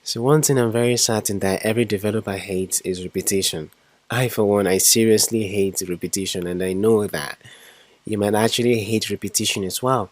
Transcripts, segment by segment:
So one thing I'm very certain that every developer hates is repetition. I for one, I seriously hate repetition, and I know that you might actually hate repetition as well.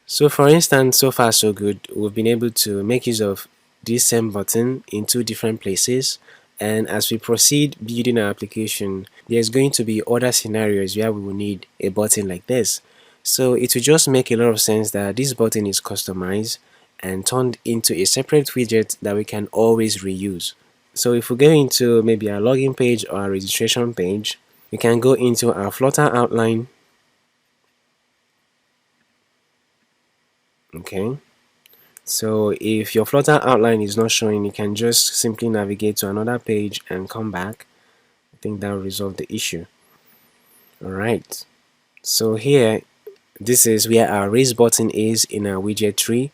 So for instance, so far so good, we've been able to make use of this same button in two different places, and as we proceed building our application, there's going to be other scenarios where we will need a button like this. So it will just make a lot of sense that this button is customized and turned into a separate widget that we can always reuse. So if we go into maybe our login page or our registration page, we can go into our Flutter outline. Okay. So if your Flutter outline is not showing, you can just simply navigate to another page and come back. I think that will resolve the issue. Alright. So here, this is where our raise button is in our widget tree.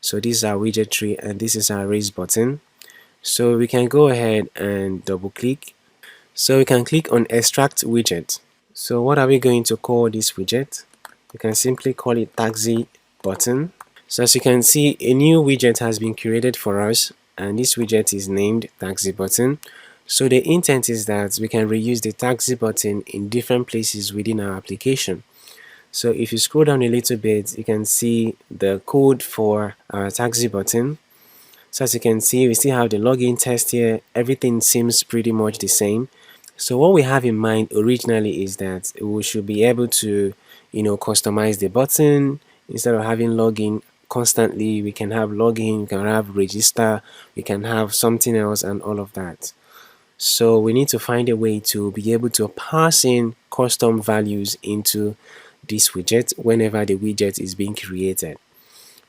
So this is our widget tree and this is our raise button. So we can go ahead and double click. So we can click on extract widget. So what are we going to call this widget? You can simply call it taxi button. So as you can see, a new widget has been created for us, and this widget is named taxi button. So the intent is that we can reuse the taxi button in different places within our application. So if you scroll down a little bit, you can see the code for our taxi button. So as you can see, we still have the login test here. Everything seems pretty much the same. So what we have in mind originally is that we should be able to, customize the button. Instead of having login constantly, we can have login, we can have register, we can have something else and all of that. So we need to find a way to be able to pass in custom values into this widget whenever the widget is being created.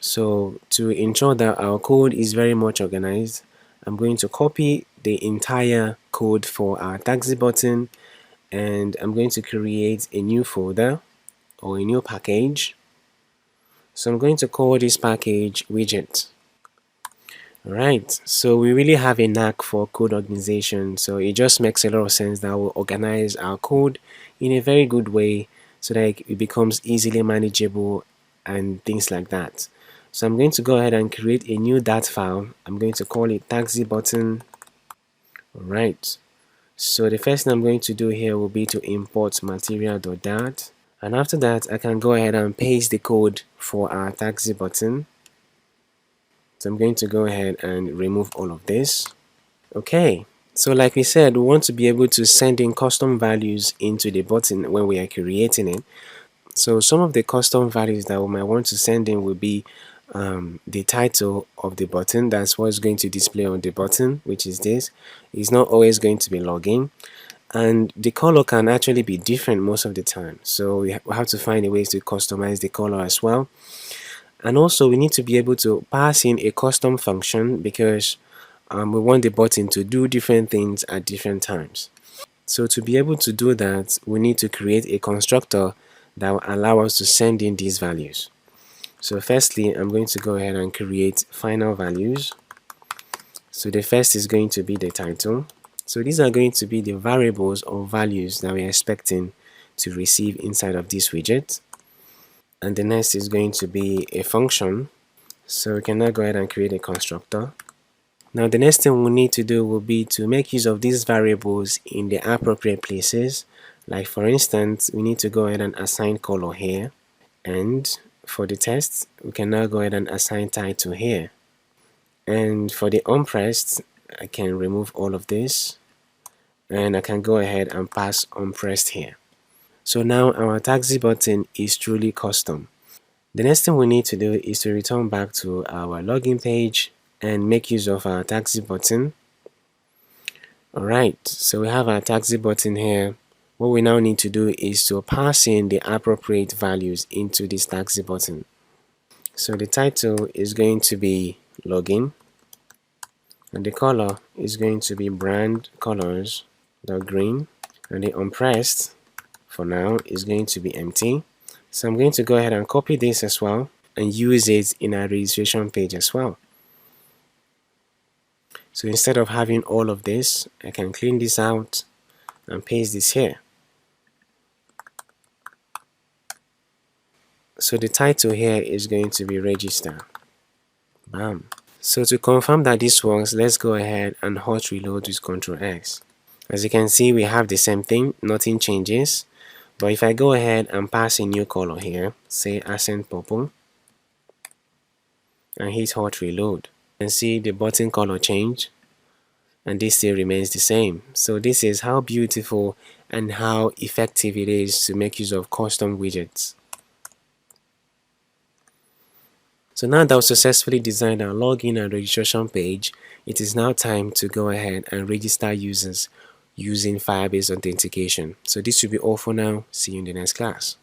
So to ensure that our code is very much organized, I'm going to copy the entire code for our taxi button, and I'm going to create a new folder or a new package. So I'm going to call this package widget. Alright, so we really have a knack for code organization, so it just makes a lot of sense that we'll organize our code in a very good way so that it becomes easily manageable and things like that. So I'm going to go ahead and create a new dat file. I'm going to call it taxi button. Alright, so the first thing I'm going to do here will be to import material.dat, and after that I can go ahead and paste the code for our taxi button. So I'm going to go ahead and remove all of this. Okay, so like we said, we want to be able to send in custom values into the button when we are creating it. So some of the custom values that we might want to send in will be the title of the button. That's what's going to display on the button, which is this. It's not always going to be login, and the color can actually be different most of the time. So we have to find a way to customize the color as well. And also we need to be able to pass in a custom function because we want the button to do different things at different times. So to be able to do that, we need to create a constructor that will allow us to send in these values. So firstly, I'm going to go ahead and create final values. So the first is going to be the title. So these are going to be the variables or values that we're expecting to receive inside of this widget. And the next is going to be a function. So we can now go ahead and create a constructor. Now the next thing we need to do will be to make use of these variables in the appropriate places. Like for instance, we need to go ahead and assign color here. And for the text, we can now go ahead and assign title here. And for the unpressed, I can remove all of this. And I can go ahead and pass unpressed here. So now our taxi button is truly custom. The next thing we need to do is to return back to our login page and make use of our taxi button. Alright, so we have our taxi button here. What we now need to do is to pass in the appropriate values into this taxi button. So the title is going to be login, and the color is going to be brand colors, the green, and the unpressed for now is going to be empty. So I'm going to go ahead and copy this as well and use it in our registration page as well. So instead of having all of this, I can clean this out and paste this here. So the title here is going to be register. Bam. So to confirm that this works, let's go ahead and hot reload with Ctrl X. As you can see, we have the same thing, nothing changes. But if I go ahead and pass a new color here, say accent purple, and hit hot reload, you can see the button color change, and this still remains the same. So this is how beautiful and how effective it is to make use of custom widgets. So now that we've successfully designed our login and registration page, it is now time to go ahead and register users using Firebase authentication. So this will be all for now. See you in the next class.